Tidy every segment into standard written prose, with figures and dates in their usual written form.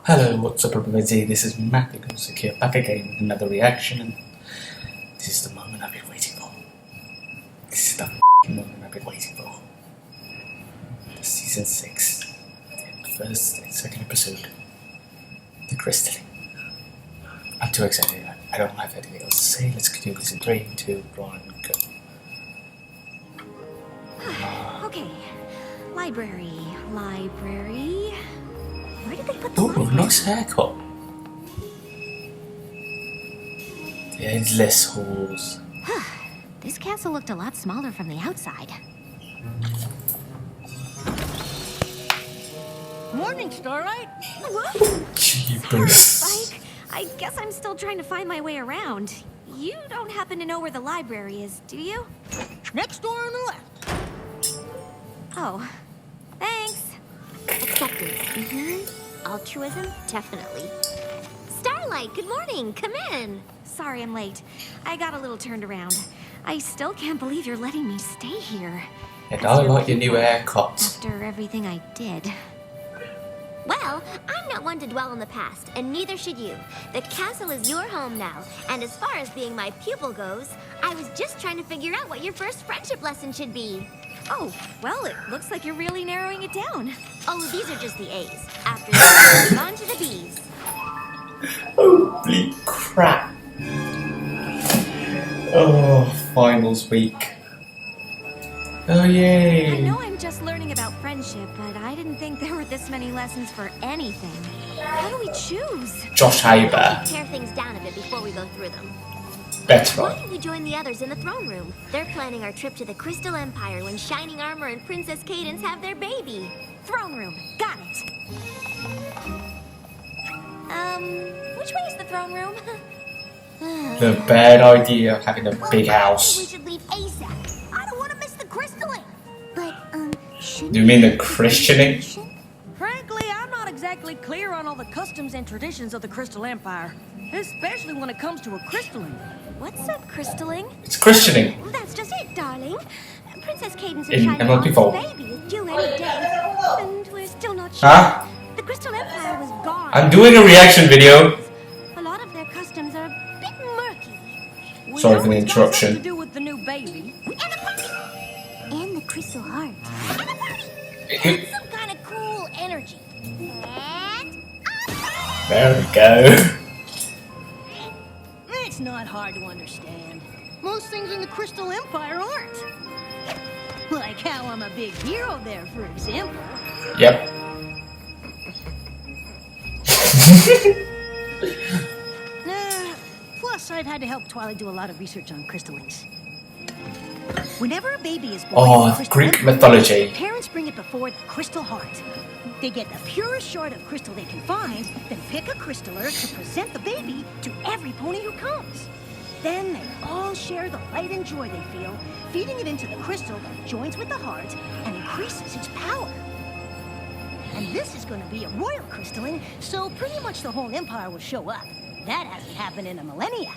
Hello, what's up everybody, this is Matthew here back again with another reaction, and this is the moment I've been waiting for. This is the moment I've been waiting for. The season 6, first and second episode, the crystalling. I'm too excited, I don't have anything else to say. Let's do this in 3, 2, 1, go. Okay, library. Where did they put the library? Nice haircut. The endless halls. This castle looked a lot smaller from the outside. Morning, Starlight. Jeepers. Spike, I guess I'm still trying to find my way around. You don't happen to know where the library is, do you? Next door on the left. Oh, thanks. Acceptance. Altruism, definitely. Starlight, good morning. Come in. Sorry I'm late. I got a little turned around. I still can't believe you're letting me stay here. And I like your new haircut. After everything I did. Well, I'm not one to dwell on the past, and neither should you. The castle is your home now, and as far as being my pupil goes, I was just trying to figure out what your first friendship lesson should be. Oh, well, it looks like you're really narrowing it down. Oh, these are just the A's. After that, we'll move on to the B's. Holy crap. Oh, finals week. Oh, yay. I know I'm just learning about friendship, but I didn't think there were this many lessons for anything. How do we choose? Josh Haber. Tear things down a bit before we go through them. Better. Why don't we join the others in the throne room? They're planning our trip to the Crystal Empire when Shining Armor and Princess Cadence have their baby. Throne room. Got it. Which way is the throne room? The bad idea of having a big house. We should leave ASAP. I don't want to miss the crystalling. But, shouldn't You mean the Christianing? Frankly, I'm not exactly clear on all the customs and traditions of the Crystal Empire, especially when it comes to a crystalline. What's a crystalling? It's Christianing. That's just it, darling. Princess Cadence In and Shining MLP Armor's baby is due any day. And we're still not sure. Huh? The Crystal Empire was gone. I'm doing a reaction video. A lot of their customs are a bit murky. We Sorry know for the it's got something interruption. to do with the new baby. And a party. And the Crystal Heart. And a party. It- And some kind of cool energy. And There we go. It's not hard to understand. Most things in the Crystal Empire aren't. Like how I'm a big hero there, for example. Yep. Plus, I've had to help Twilight do a lot of research on crystallings. Whenever a baby is born Oh, in the Crystal Greek Empire, mythology. parents bring it before the Crystal Heart. They get the purest shard of crystal they can find, then pick a crystaller to present the baby to every pony who comes. Then they all share the light and joy they feel, feeding it into the crystal that joins with the heart and increases its power. And this is going to be a royal crystalline, so pretty much the whole empire will show up. That hasn't happened in a millennia.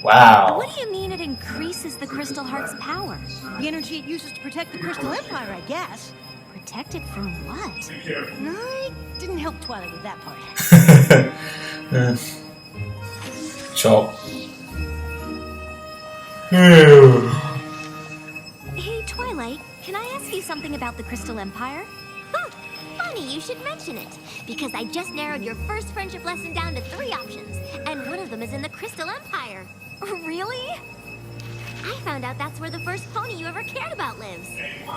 Wow. What do you mean it increases the Crystal Heart's power? The energy it uses to protect the Crystal Empire, I guess. Protect it from what? I didn't help Twilight with that part. Sure. Hey, Twilight, can I ask you something about the Crystal Empire? huh, funny you should mention it. Because I just narrowed your first friendship lesson down to 3 options. And one of them is in the Crystal Empire. Really? I found out that's where the first pony you ever cared about lives.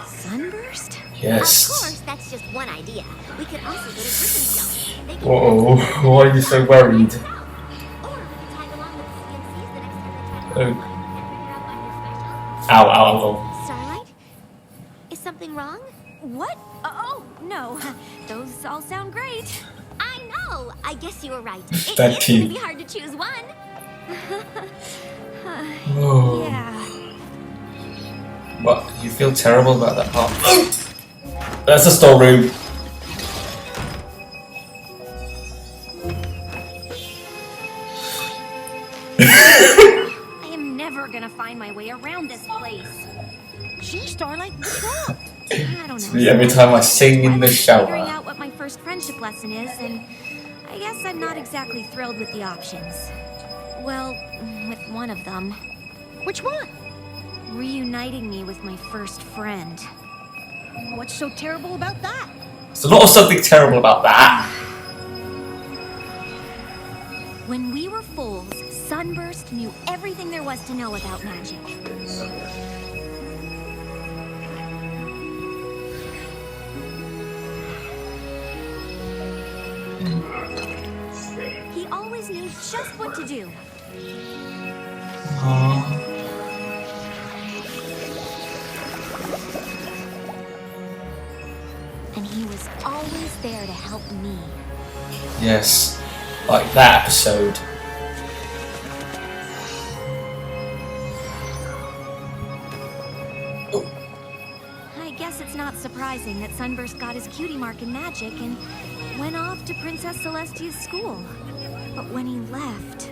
Sunburst? Yes. Of course, that's just one idea. We could also go to Gryffindor. They can Whoa, why are you so worried? Or we could tag along with the CMCs the next time they try to Oh. and figure out why you're special. Ow, ow, ow. Starlight? Is something wrong? What? Oh, no. Those all sound great. I know! I guess you were right. It That is team. gonna be hard to choose one. Whoa. Yeah. What? You feel terrible about that part? That's a storeroom. I am never gonna find my way around this place. Gee, Starlight, what's wrong? I don't know. Every time I sing in the Figuring shower. out what my first friendship lesson is, and I guess I'm not exactly thrilled with the options. Well, with one of them. Which one? Reuniting me with my first friend. What's so terrible about that? There's a lot of something terrible about that. When we were fools, Sunburst knew everything there was to know about magic. He always knew just what to do. And he was always there to help me. Yes, like that episode. I guess it's not surprising that Sunburst got his cutie mark in magic and went off to Princess Celestia's school. But when he left...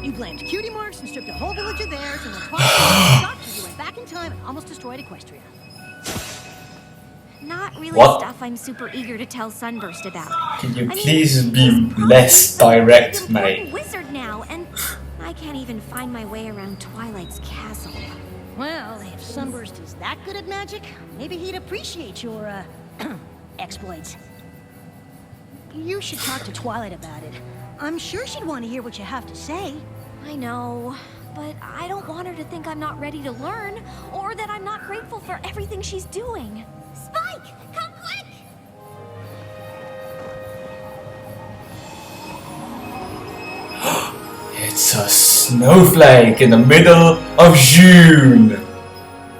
You blamed cutie marks and stripped a whole village of theirs, and when Twilight got you, you went back in time and almost destroyed Equestria. Not really What? stuff I'm super eager to tell Sunburst about. Can you please be less direct, mate? I'm a wizard now, and I can't even find my way around Twilight's castle. Well, if Sunburst is that good at magic, maybe he'd appreciate your, exploits. You should talk to Twilight about it. I'm sure she'd want to hear what you have to say. I know, but I don't want her to think I'm not ready to learn, or that I'm not grateful for everything she's doing. Spike, come quick! It's a snowflake in the middle of June.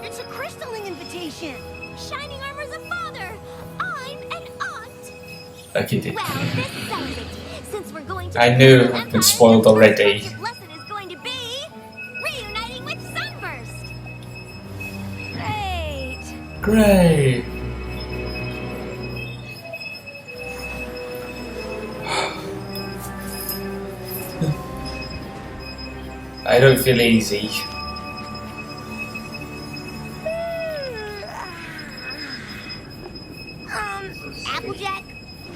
It's a crystalling invitation. Shining Armor's a father. I'm an aunt. Okay, dude. Well, this settles it. Since we're going to I knew I've been spoiled already. The first lesson is going to be reuniting with Sunburst. Great! Great. I don't feel easy. Applejack,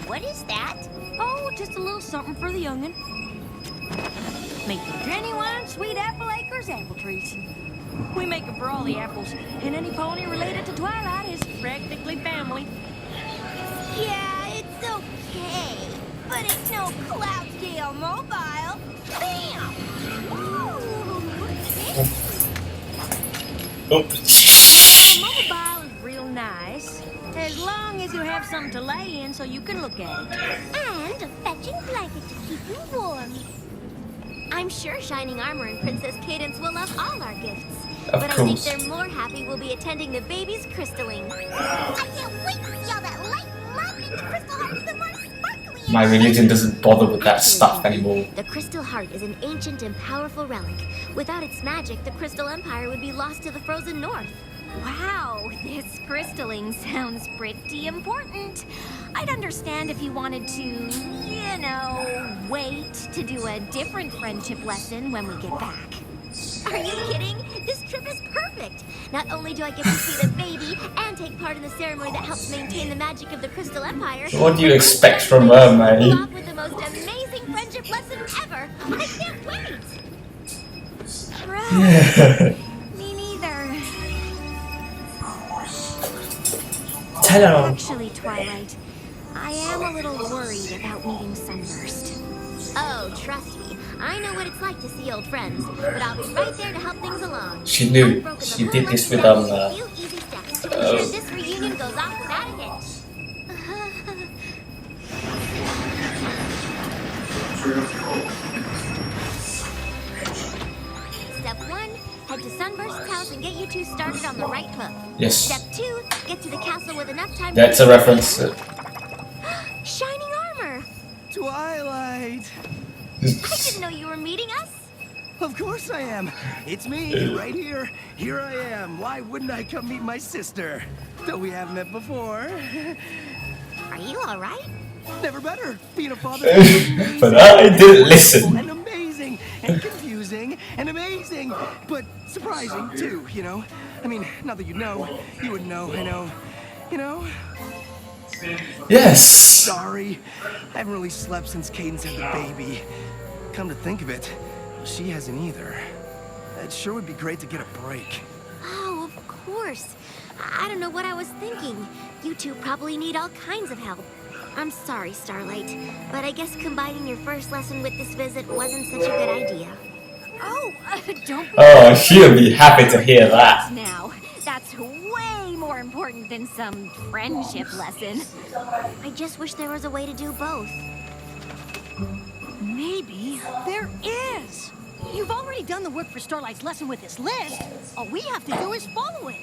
what is that? Oh, just a little something for the young'un. Make the genuine sweet apple acres apple trees. We make them for all the apples, and any pony related to Twilight is practically family. Yeah, it's okay. But it's no Cloud Scale Mobile. Bam! Oh. The mobile is real nice, as long as you have something to lay in so you can look at it. And a fetching blanket to keep you warm. I'm sure Shining Armor and Princess Cadence will love all our gifts. Of but course. I think they're more happy we'll be attending the baby's crystaling. I can't wait to see all that light love into Crystal Heart even more sparkly. My religion doesn't bother with that stuff anymore. The Crystal Heart is an ancient and powerful relic. Without its magic, the Crystal Empire would be lost to the frozen north. Wow, this crystalling sounds pretty important. I'd understand if you wanted to, you know, wait to do a different friendship lesson when we get back. Are you kidding? This trip is perfect. Not only do I get to see the baby and take part in the ceremony that helps maintain the magic of the Crystal Empire. What do you expect from her, mate? Off with the most amazing friendship lesson ever. I can't wait. Right. Me neither. Hello. Actually, Twilight, I am a little worried about meeting Sunburst. Oh, trust me. I know what it's like to see old friends, but I'll be right there to help things along. She knew. I've broken the She whole did this with lesson down into a few easy steps to ensure this reunion goes off without a hitch. Step 1, head to Sunburst's house and get you two started on the right hook. Yes. Step 2, get to the castle with enough time That's to... a reference. Shining Armor! Twilight! I didn't know you were meeting us. Of course I am. It's me, right here. Here I am. Why wouldn't I come meet my sister? Though we haven't met before. Are you alright? Never better. Being a father But I didn't listen. and amazing and confusing and amazing, but surprising too, you know? I mean, not that you know. You wouldn't know, I know. You know? Yes. Sorry. I haven't really slept since Cadence had the baby. Come to think of it, she hasn't either. It sure would be great to get a break. Oh, of course. I don't know what I was thinking. You two probably need all kinds of help. I'm sorry, Starlight, but I guess combining your first lesson with this visit wasn't such a good idea. Oh, don't be Oh, she'll be happy to hear that. now. That's way more important than some friendship lesson. I just wish there was a way to do both. Maybe there is. You've already done the work for Starlight's lesson with this list. All we have to do is follow it.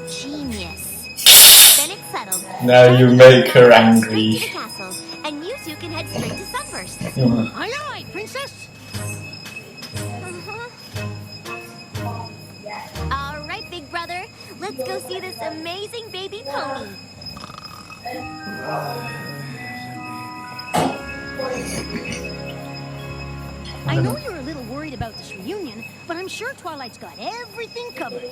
Genius. Then it's settled. Now you make her angry. Straight to the castle, and you two can head straight to Sunburst. Aye, aye, princess. All right, big brother. Let's go see this amazing baby pony. I know you're a little worried about this reunion, but I'm sure Twilight's got everything covered.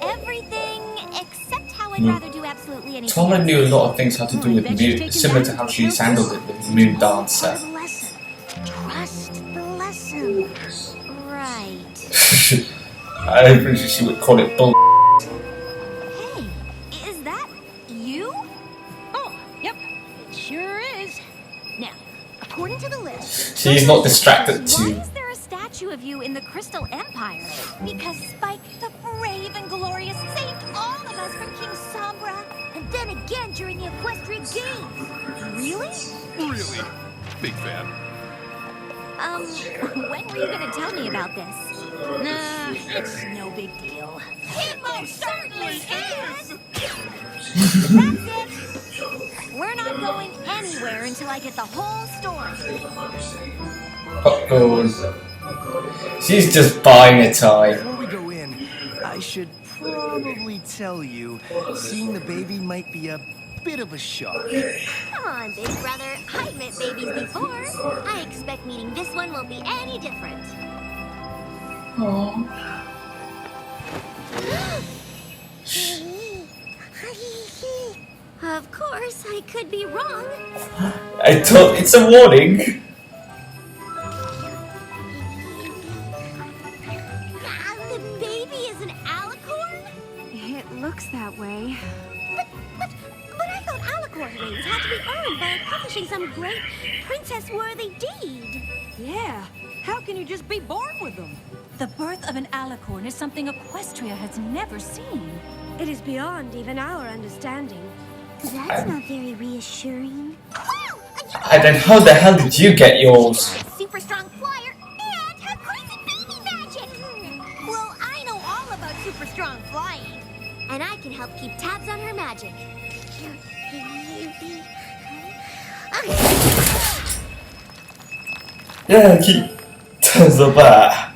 Everything except how I'd rather do absolutely anything. Twilight knew a lot of things how to do with music, similar to how she's handled it with Moon Dancer. Part of the lesson. Trust the lesson. Right. I'm pretty sure she would call it bull. Hey, is that you? Oh, yep, it sure is. Now, according to the list, She's not distracted Why too. is there a statue of you in the Crystal Empire? Because Spike, the brave and glorious, saved all of us from King Sombra, and then again during the Equestrian Games. Really? Really? Big fan. When were you gonna tell me about this? nah, it's no big deal. It most certainly is! That's it! We're not going anywhere until I get the whole story. Uh-oh. She's just buying a time. Before we go in, I should probably tell you, seeing the baby might be a bit of a shock. Come on, big brother. I've met babies before. I expect meeting this one won't be any different. Of course, I could be wrong. I thought it's a warning. The baby is an alicorn? It looks that way. But I thought alicorn wings had to be earned by accomplishing some great princess-worthy deed. Yeah. How can you just be born with them? The birth of an alicorn is something Equestria has never seen. It is beyond even our understanding. That's not very reassuring. And then how the hell did you get yours? Super strong flyer and have crazy baby magic. Well, I know all about super strong flying. And I can help keep tabs on her magic. Yeah, keep tons of that.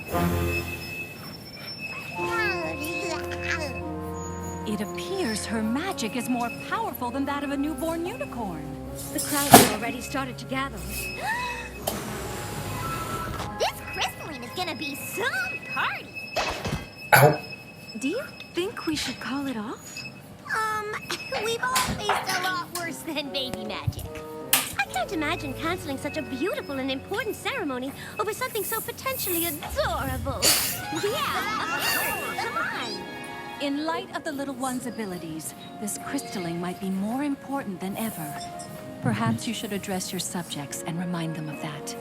It appears her magic is more powerful than that of a newborn unicorn. The crowd has already started to gather. This crystalline is gonna be some party. Ow. Do you think we should call it off? We've all faced a lot worse than baby magic. I can't imagine canceling such a beautiful and important ceremony over something so potentially adorable. Yeah, come on. In light of the little one's abilities, this crystalling might be more important than ever. Perhaps you should address your subjects and remind them of that.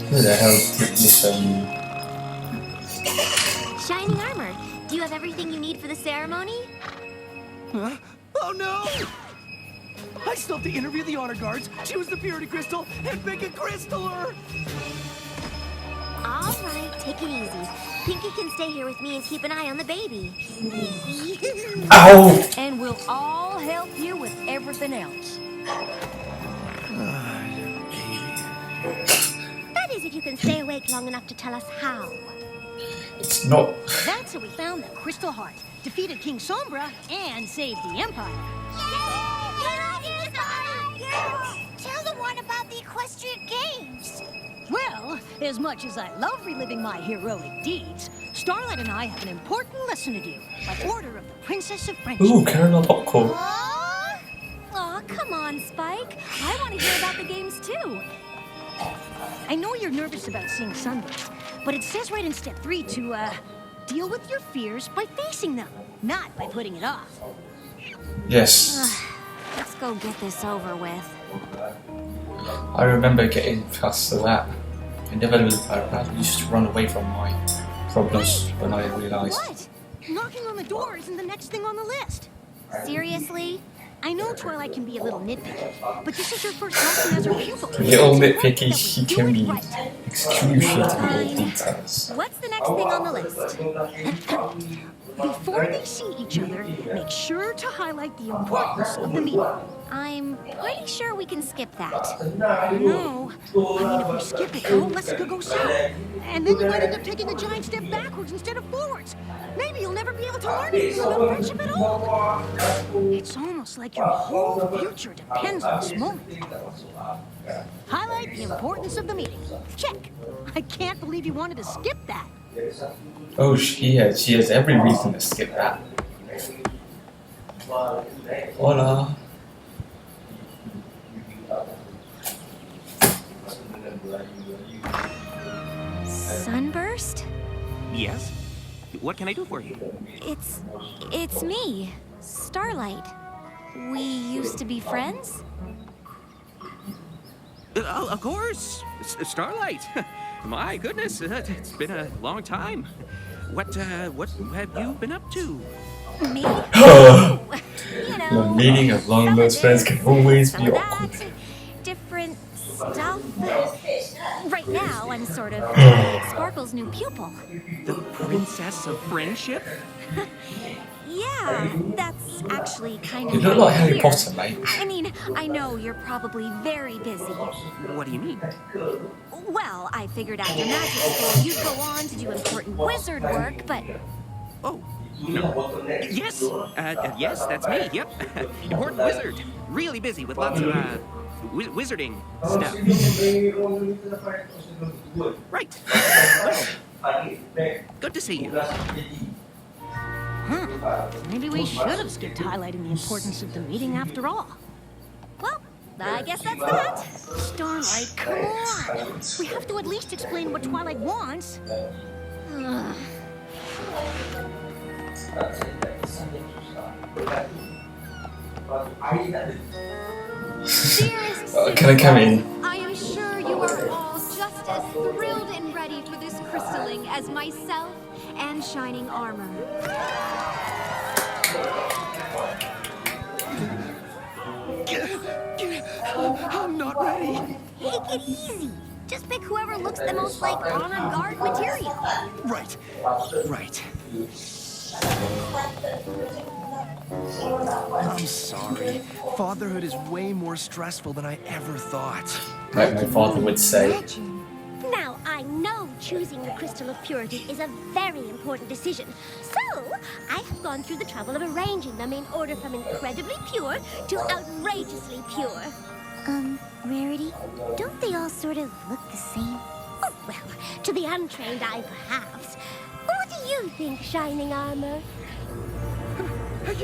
Who the hell took this Shining armor. Do you have everything you need for the ceremony? Huh? Oh no! I still have to interview the honor guards, choose the purity crystal, and pick a crystaller! All right, take it easy. Pinky can stay here with me and keep an eye on the baby. Ow! And we'll all help you with everything else. That is if you can stay awake long enough to tell us how. It's not. That's how we found the Crystal Heart, defeated King Sombra, and saved the Empire. Tell the one about the Equestrian Games. Well, as much as I love reliving my heroic deeds, Starlight and I have an important lesson to do by order of the Princess of Friendship. Ooh, caramel popcorn. Aw, come on, Spike. I want to hear about the games too. I know you're nervous about seeing Sunburst, but it says right in step 3 to, deal with your fears by facing them, not by putting it off. Yes. Let's go get this over with. I remember getting past that. I used to run away from my problems when I realized. What? Knocking on the door isn't the next thing on the list. Seriously? I know Twilight can be a little nitpicky, but this is your first lesson as her pupil. Little It's nitpicky, important she that we can do be it right. excruciating details. What's the next thing on the list? Before they see each other, make sure to highlight the importance of the meeting. I'm pretty sure we can skip that. No. I mean, if we skip it, all lessons could go south. And then you might end up taking a giant step backwards instead of forwards. Maybe you'll never be able to learn anything about friendship at all. It's almost like your whole future depends on this moment. Highlight the importance of the meeting. Check. I can't believe you wanted to skip that. Oh, she has every reason to skip that. Hola. Sunburst? Yes? What can I do for you? It's me, Starlight. We used to be friends? Of course! Starlight! My goodness, it's been a long time. What have you been up to? Me? You know, The meeting of long lost friends can always be awkward. Different stuff. Right now, I'm sort of Sparkle's new pupil. The Princess of Friendship? Yeah, that's actually kind of. You look like Harry weird. Potter, mate. I mean, I know you're probably very busy. What do you mean? Well, I figured after magic school you'd go on to do important wizard work, but Oh, no. Yes, yes, that's me, yep. Important wizard. Really busy with lots of, wizarding stuff. Right. Well, good to see you. Maybe we should have skipped highlighting the importance of the meeting after all. well, I guess that's that. Starlight, come on! We have to at least explain what Twilight wants. Dearest Can I come in? I am sure you are all just as thrilled and ready for this crystalling as myself and Shining Armor. I'm not ready. Take it easy. Just pick whoever looks the most like on-guard material. Right. Right. I'm sorry. Fatherhood is way more stressful than I ever thought. Like my father would say. Now, I know choosing the crystal of purity is a very important decision. So, I have gone through the trouble of arranging them in order from incredibly pure to outrageously pure. Rarity, don't they all sort of look the same? Oh, well, to the untrained eye, perhaps. What do you think, Shining Armor? I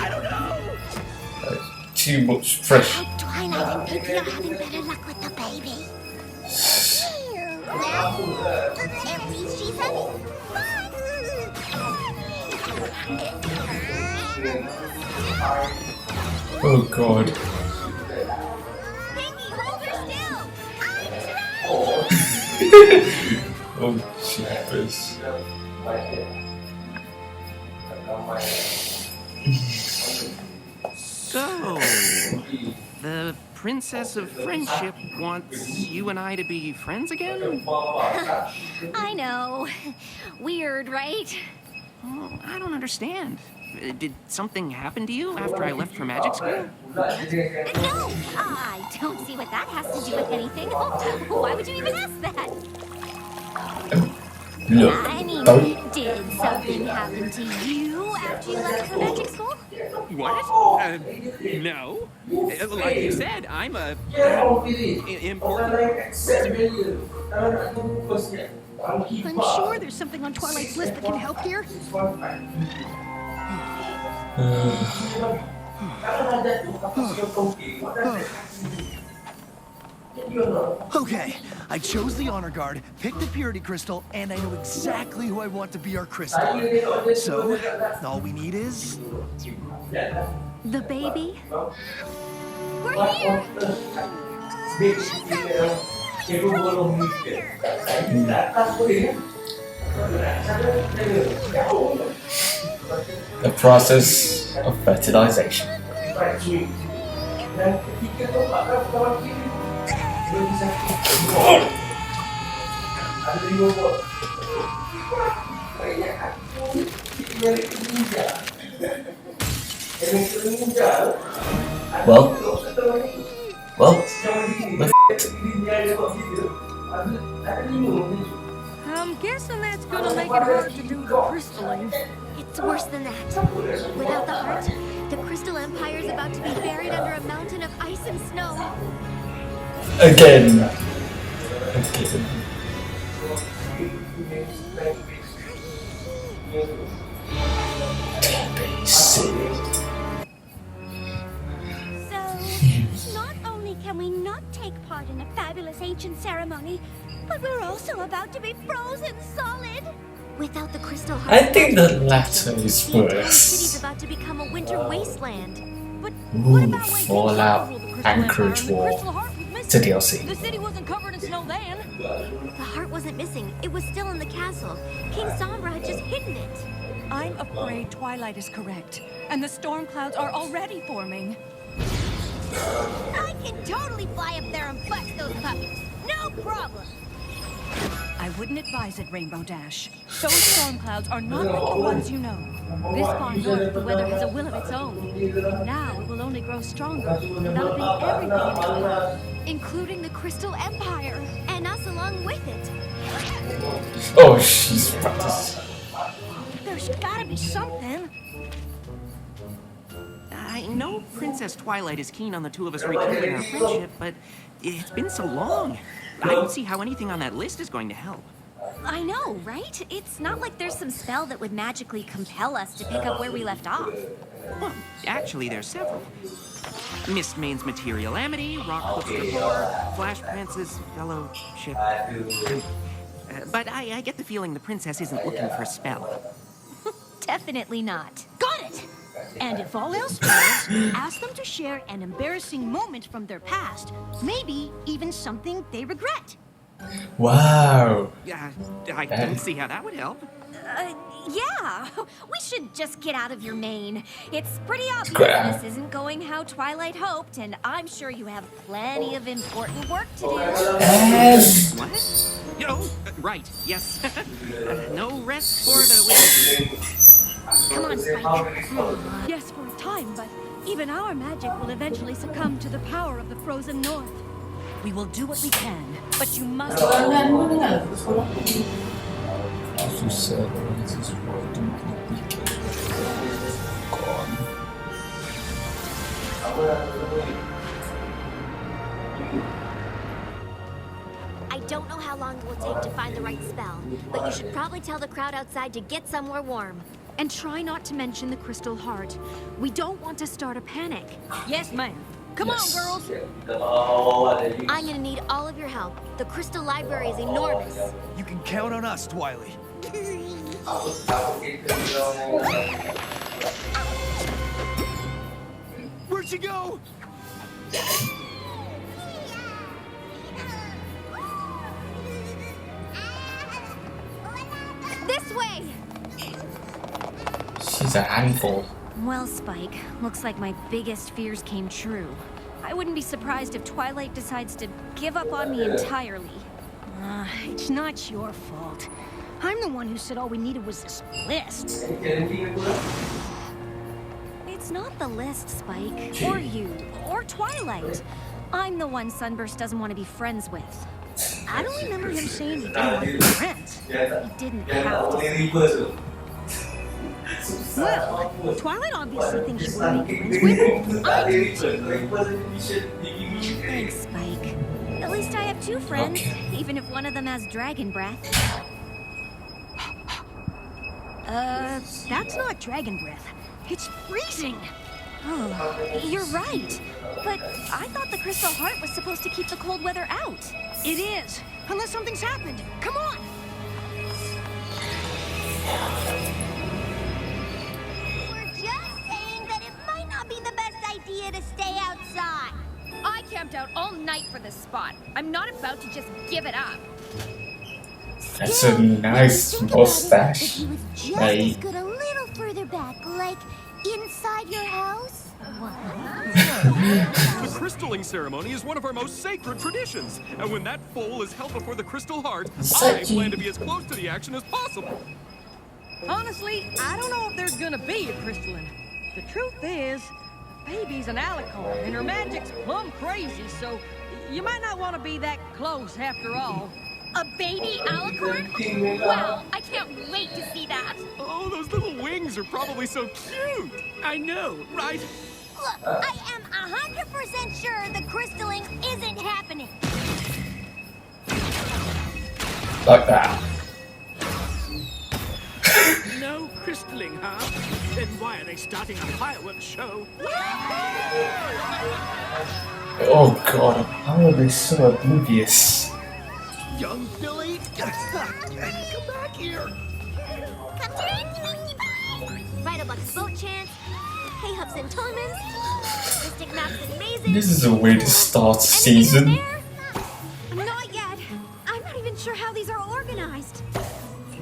don't know! Too much fresh. Hope Twilight and Pinky are having better luck with the baby. Well, at least she's having fun. Oh god. Pinky, hold her still. I'm trying. Oh jeepers. So, the Princess of Friendship wants you and I to be friends again? I know. Weird, right? Oh, I don't understand. Did something happen to you after I left for magic school? No, I don't see what that has to do with anything. Why would you even ask that? Look, I mean, don't. did something happen to you after you left for magic school? What? No. Like you said, I'm a important wizard. I'm sure there's something on Twilight's list that can help here. Okay, I chose the honor guard, picked the purity crystal, and I know exactly who I want to be our crystal. So, all we need is... The baby? We're here! The process of fertilization. Well, we're I'm guessing that's gonna make it hard to do the crystalling. It's worse than that. Without the heart, the Crystal Empire is about to be buried under a mountain of ice and snow. again. So, not only can we not take part in a fabulous ancient ceremony, but we're also about to be frozen solid. Without the Crystal Heart, I think the latter is the entire city's worse. about to become a winter wasteland. But what about when King Fallout, Samba ruled the Crystal Anchorage Empire and the War. Crystal Heart was It's a missing? DLC. The city wasn't covered in snow then. The heart wasn't missing. It was still in the castle. King Sombra had just hidden it. I'm afraid Twilight is correct, and the storm clouds are already forming. I can totally fly up there and bust those puppies. No problem. I wouldn't advise it, Rainbow Dash. Those storm clouds are not like the ones you know. This far north, the weather has a will of its own. And now it will only grow stronger, enveloping everything in its path, including the Crystal Empire. And us along with it. Oh, she's practicing. There's gotta be something. I know Princess Twilight is keen on the two of us rekindling our friendship, but it's been so long. I don't see how anything on that list is going to help. I know, right? It's not like there's some spell that would magically compel us to pick up where we left off. Well, actually, there's several. Mist Main's Material Amity, Rock Cliff's Rapport, Flash Prince's Fellowship. But I get the feeling the princess isn't looking for a spell. Definitely not. Got it! And if all else fails, ask them to share an embarrassing moment from their past. Maybe even something they regret. Wow. I don't see how that would help. Yeah. We should just get out of your mane. It's pretty obvious Great. this isn't going how Twilight hoped, and I'm sure you have plenty of important work to do. What? Oh, right, yes. No rest for the wicked. Come on, Spike. Yes, for a time, but even our magic will eventually succumb to the power of the frozen north. We will do what we can, but you must... I don't know how long it will take to find the right spell, but you should probably tell the crowd outside to get somewhere warm. And try not to mention the Crystal Heart. We don't want to start a panic. Yes, ma'am. Come on, girls. I'm gonna need all of your help. The Crystal Library is enormous. You can count on us, Twilight. Where'd she go? This way! She's a handful. Well, Spike, looks like my biggest fears came true. I wouldn't be surprised if Twilight decides to give up on me entirely. It's not your fault. I'm the one who said all we needed was this list. It's not the list, Spike. Or you. Or Twilight. I'm the one Sunburst doesn't want to be friends with. I don't remember him saying he didn't want to be friends. He didn't have to. Well, Twilight obviously thinks you want to make friends with. I do too. Thanks, Spike. At least I have two friends, even if one of them has dragon breath. That's not dragon breath. It's freezing. Oh, you're right. But I thought the Crystal Heart was supposed to keep the cold weather out. It is, unless something's happened. Come on. We're just saying that it might not be the best idea to stay outside. I camped out all night for this spot. I'm not about to just give it up. That's a nice mustache. If he was just Hey. as good a little further back, like inside your house. The crystalling ceremony is one of our most sacred traditions, and when that foal is held before the Crystal Heart, I plan to be as close to the action as possible. Honestly, I don't know if there's gonna be a crystalline. The truth is, baby's an alicorn, and her magic's plumb crazy, so you might not want to be that close after all. A baby alicorn? Wow, I can't wait to see that. Oh, those little wings are probably so cute. I know, right? Look, I am 100% sure the crystalling isn't happening. Like that. No crystalling, huh? Then why are they starting a fireworks show? Oh god, how are they so oblivious? Young Billy, come back here. Come to Ride a Buck's boat chance. Hey, Hups and Tolmans. Mystic Maps and Mazes. This is a way to start a season. Not yet. I'm not even sure how these are organized.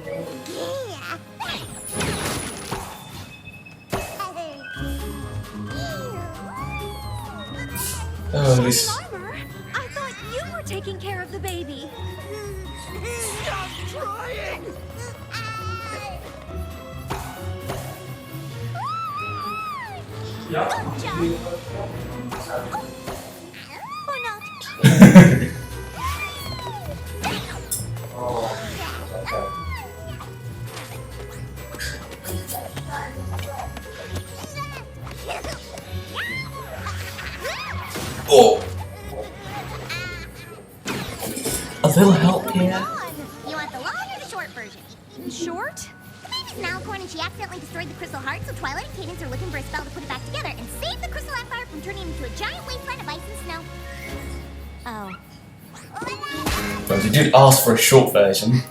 Yeah. Oh, this. Armor, I thought you were taking care of the baby. Stop trying! Good job. Or not. Oh! A little help here. You want the long or the short version? Short? The baby's an alicorn and she accidentally destroyed the Crystal Heart, so Twilight and Cadence are looking for a spell to put it back together and save the Crystal Empire from turning into a giant wasteland of ice and snow. Oh. Well, they did ask for a short version.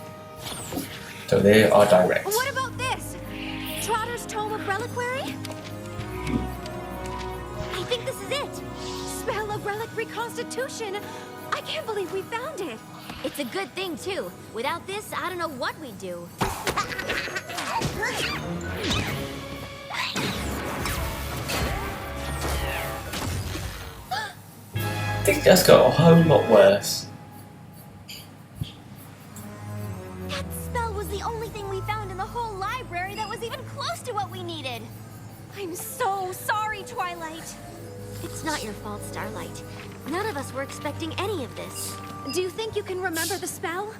So they are direct. What about this? Trotter's Tome of Reliquary? I think this is it. Spell of Relic Reconstitution. I can't believe we found it. It's a good thing, too. Without this, I don't know what we'd do. I think that's got a whole lot worse. That spell was the only thing we found in the whole library that was even close to what we needed. I'm so sorry, Twilight. It's not your fault, Starlight. None of us were expecting any of this. Do you think you can remember the spell?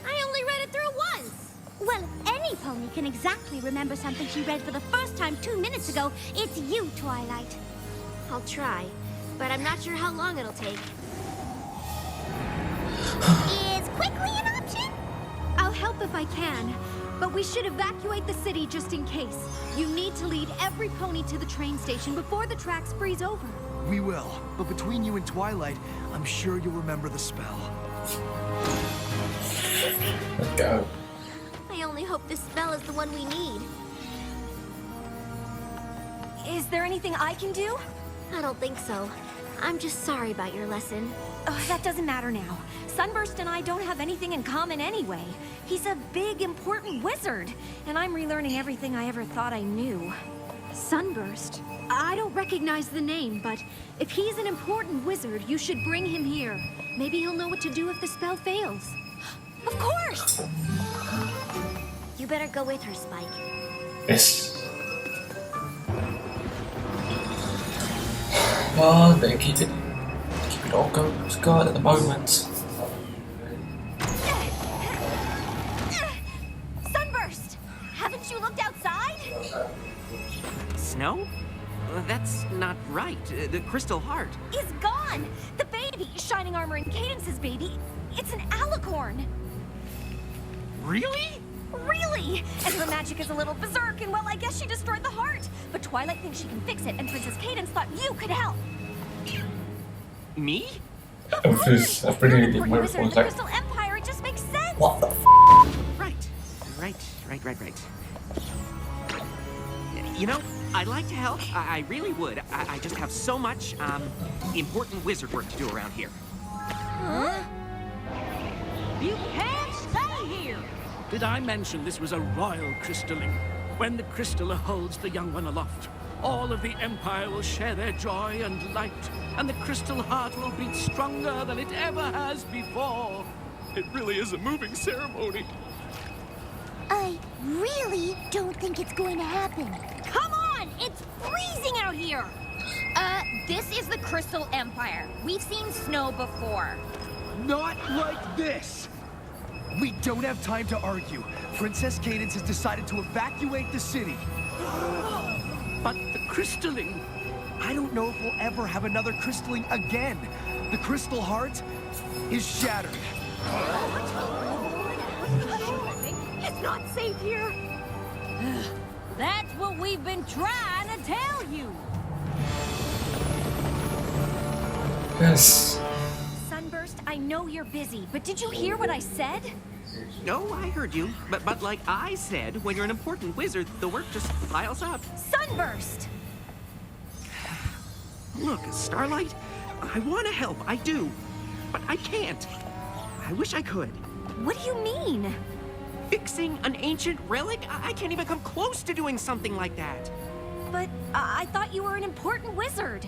I only read it through once. Well, any pony can exactly remember something she read for the first time 2 minutes ago. It's you, Twilight. I'll try, but I'm not sure how long it'll take. Is quickly an option? I'll help if I can, but we should evacuate the city just in case. You need to lead every pony to the train station before the tracks freeze over. We will, but between you and Twilight, I'm sure you'll remember the spell. Let's go. I only hope this spell is the one we need. Is there anything I can do? I don't think so. I'm just sorry about your lesson. That doesn't matter now. Sunburst and I don't have anything in common anyway. He's a big, important wizard, and I'm relearning everything I ever thought I knew. Sunburst? I don't recognize the name, but if he's an important wizard, you should bring him here. Maybe he'll know what to do if the spell fails. Of course! You better go with her, Spike. Yes. Well, they keep it all going at the moment. Sunburst! Haven't you looked outside? Snow? That's not right. The Crystal Heart. Is gone! The baby, Shining Armor and Cadence's baby, it's an alicorn. Really? Really! And her magic is a little berserk, and well, I guess she destroyed the heart. But Twilight thinks she can fix it, and Princess Cadence thought you could help. Me? Which is a pretty You're an important wizard of the like, Crystal Empire, it just makes sense. what the Right. You know, I'd like to help. I really would. I just have so much, important wizard work to do around here. Huh? You can't stay here! Did I mention this was a royal crystalling? When the crystaller holds the young one aloft, all of the Empire will share their joy and light, and the Crystal Heart will beat stronger than it ever has before. It really is a moving ceremony. I really don't think it's going to happen. Come on! It's freezing out here! This is the Crystal Empire. We've seen snow before. Not like this! We don't have time to argue. Princess Cadence has decided to evacuate the city. But the crystalling... I don't know if we'll ever have another crystalling again. The Crystal Heart is shattered. It's not safe here. That's what we've been trying to tell you. Yes. Sunburst, I know you're busy, but did you hear what I said? No, I heard you. But like I said, when you're an important wizard, the work just piles up. Sunburst! Look, Starlight, I want to help, I do. But I can't. I wish I could. What do you mean? Fixing an ancient relic? I can't even come close to doing something like that. But I thought you were an important wizard.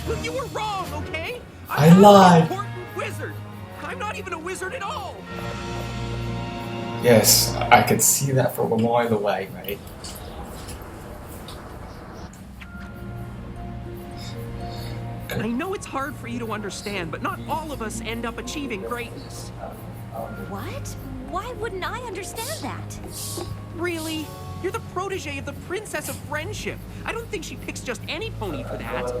Well, you were wrong, okay? I I'm not lied. an important wizard. I'm not even a wizard at all. Yes, I could see that from a mile away, right? I know it's hard for you to understand, but not all of us end up achieving greatness. What? Why wouldn't I understand that? Really? You're the protege of the Princess of Friendship. I don't think she picks just any pony for that.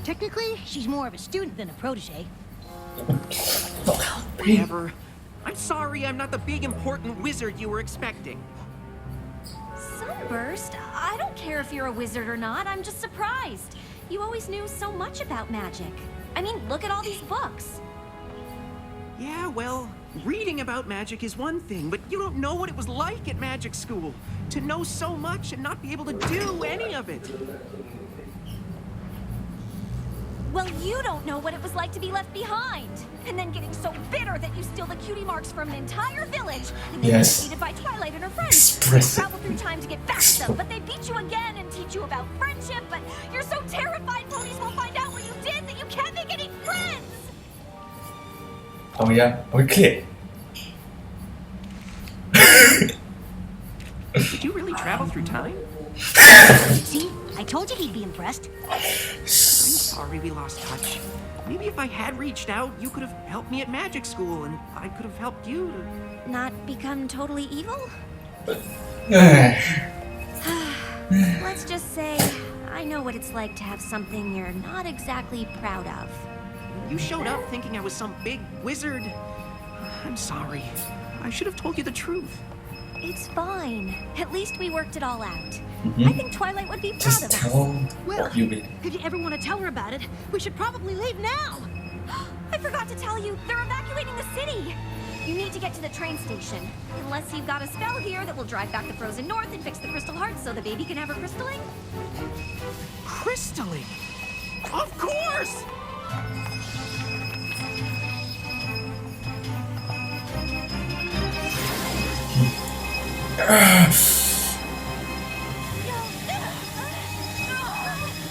Technically, she's more of a student than a protege. Whatever. I'm sorry I'm not the big important wizard you were expecting. Sunburst? I don't care if you're a wizard or not. I'm just surprised. You always knew so much about magic. I mean, look at all these books. Yeah, well, reading about magic is one thing, but you don't know what it was like at magic school. To know so much and not be able to do any of it. Well, you don't know what it was like to be left behind. And then getting so bitter that you steal the cutie marks from an entire village. And then Yes. you're defeated by Twilight and her friends. Express You it. travel through time to get back to them, but they beat you again and teach you about friendship. But you're so terrified ponies will find out what you did that you can't make any friends. Oh yeah, are we clear? Did you really travel through time? See? I told you he'd be impressed. I'm sorry we lost touch. Maybe if I had reached out, you could have helped me at magic school, and I could have helped you to... Not become totally evil? Yeah. Let's just say I know what it's like to have something you're not exactly proud of. You showed up thinking I was some big wizard. I'm sorry. I should have told you the truth. It's fine. At least we worked it all out. Mhm. I think Twilight would be proud Just of us. tell them what you did. If you ever want to tell her about it, we should probably leave now. I forgot to tell you, they're evacuating the city. You need to get to the train station. Unless you've got a spell here that will drive back the frozen north and fix the crystal heart so the baby can have her crystalling. Crystalling? Of course!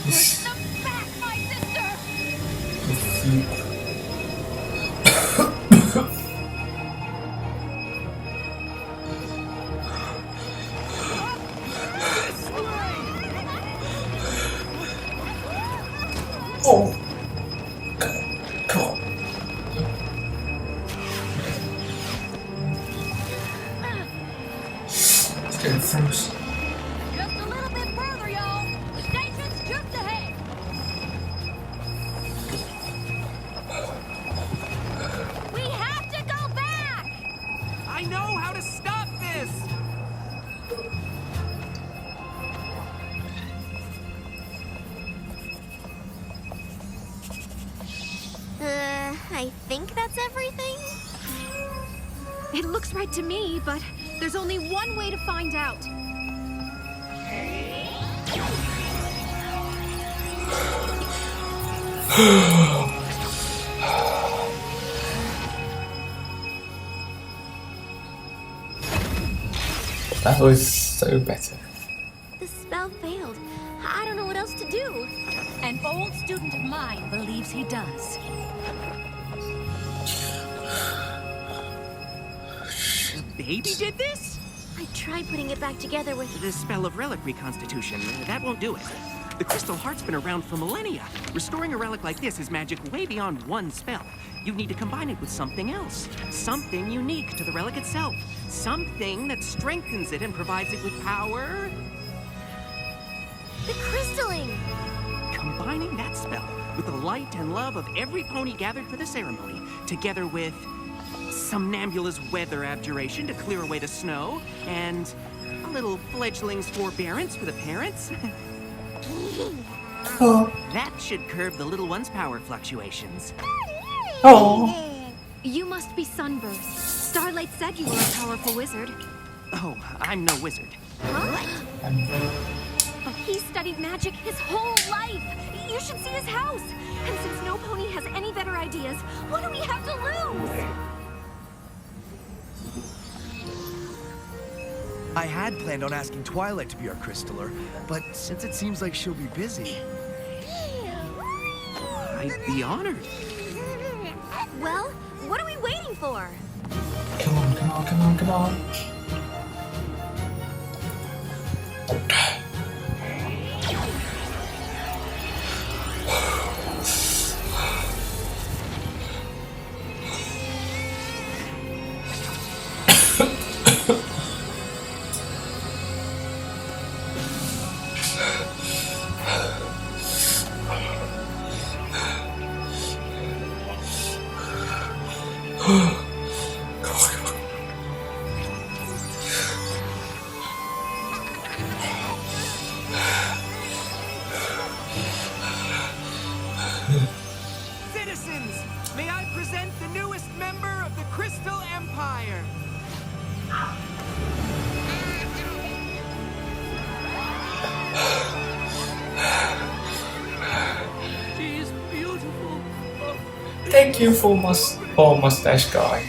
Push them back, my sister! Oh, come on. It's getting frozen. Just a little bit I know how to stop this! I think that's everything? It looks right to me, but there's only one way to find out. That was so better. The spell failed. I don't know what else to do. An old student of mine believes he does. The baby did this? I tried putting it back together with... The spell of relic reconstitution. That won't do it. The crystal heart's been around for millennia. Restoring a relic like this is magic way beyond one spell. You need to combine it with something else. Something unique to the relic itself. Something that strengthens it and provides it with power. The crystalling! Combining that spell with the light and love of every pony gathered for the ceremony, together with Somnambula's weather abjuration to clear away the snow, and a little fledgling's forbearance for the parents. Oh. That should curb the little one's power fluctuations. Oh. You must be Sunburst. Starlight said you were a powerful wizard. Oh, I'm no wizard. Huh? But he studied magic his whole life. You should see his house. And since no pony has any better ideas, what do we have to lose? I had planned on asking Twilight to be our crystaller, but since it seems like she'll be busy... I'd be honored. Well, what are we waiting for? Come on, come on, come on, come on. Citizens, may I present the newest member of the Crystal Empire? She is beautiful. Thank you for mustache guy.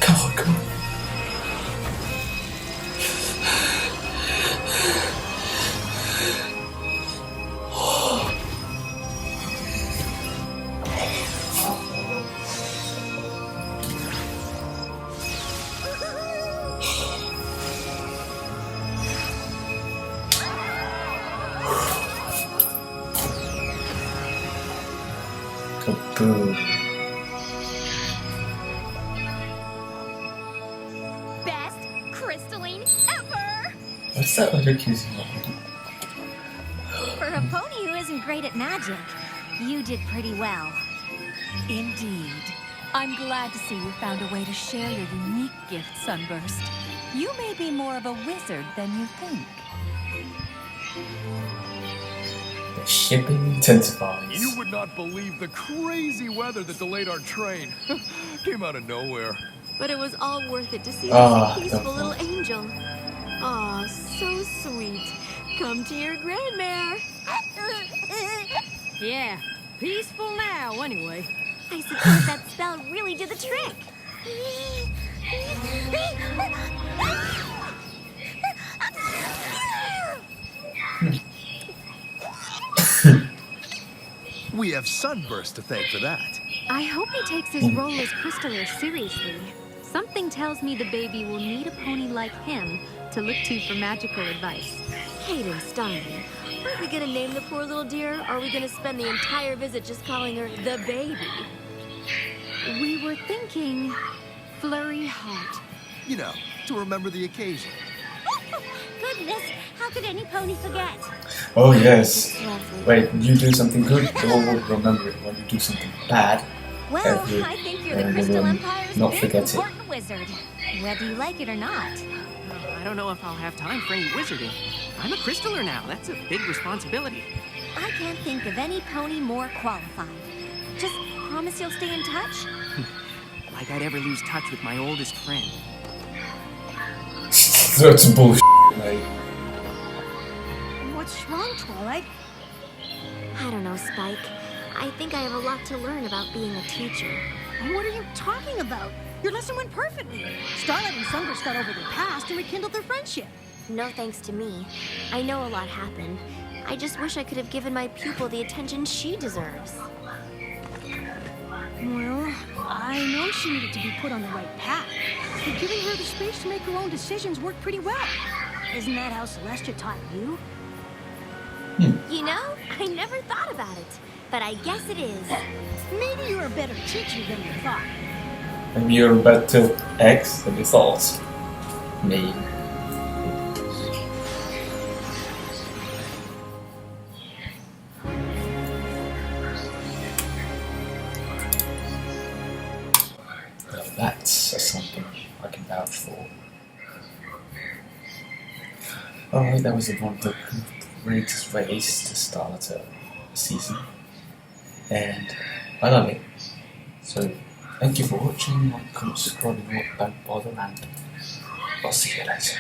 Come on, come on. Kaboom. Best crystalline ever! What's that other accusing of? For a pony who isn't great at magic, you did pretty well. Indeed. I'm glad to see you found a way to share your unique gift, Sunburst. You may be more of a wizard than you think. The shipping intensifies. You would not believe the crazy weather that delayed our train. Came out of nowhere. But it was all worth it to see Ah, this peaceful definitely. little angel. Aw, so sweet. Come to your grandmare. Yeah, peaceful now, anyway. I suppose that spell really did the trick. We have Sunburst to thank for that. I hope he takes his role as crystaller seriously. Something tells me the baby will need a pony like him to look to for magical advice. Cadence, darling. Aren't we gonna name the poor little dear, or are we gonna spend the entire visit just calling her the baby? We were thinking Flurry Heart. You know, to remember the occasion. Goodness, how could any pony forget? Oh yes. Wait, you do something good, they will remember it. When you do something bad, Well, I think you're the they Crystal will Empire's not big forget it. important wizard, whether you like it or not. I don't know if I'll have time for any wizarding. I'm a crystaller now. That's a big responsibility. I can't think of any pony more qualified. Just promise you'll stay in touch? Like I'd ever lose touch with my oldest friend. That's bullshit, mate. What's wrong, Twilight? I don't know, Spike. I think I have a lot to learn about being a teacher. What are you talking about? Your lesson went perfectly. Starlight and Sunburst got over their past and rekindled their friendship. No thanks to me. I know a lot happened. I just wish I could have given my pupil the attention she deserves. Well, I know she needed to be put on the right path, but giving her the space to make her own decisions worked pretty well. Isn't that how Celestia taught you? You know, I never thought about it, but I guess it is. Maybe you're a better teacher than you thought. Maybe you're a better ex than you thought. Me. Well, that's something I can vouch for. Alright, that was one of the greatest ways to start a season. And I love it. So, thank you for watching, like, comment, subscribe, don't bother, and I'll see you later.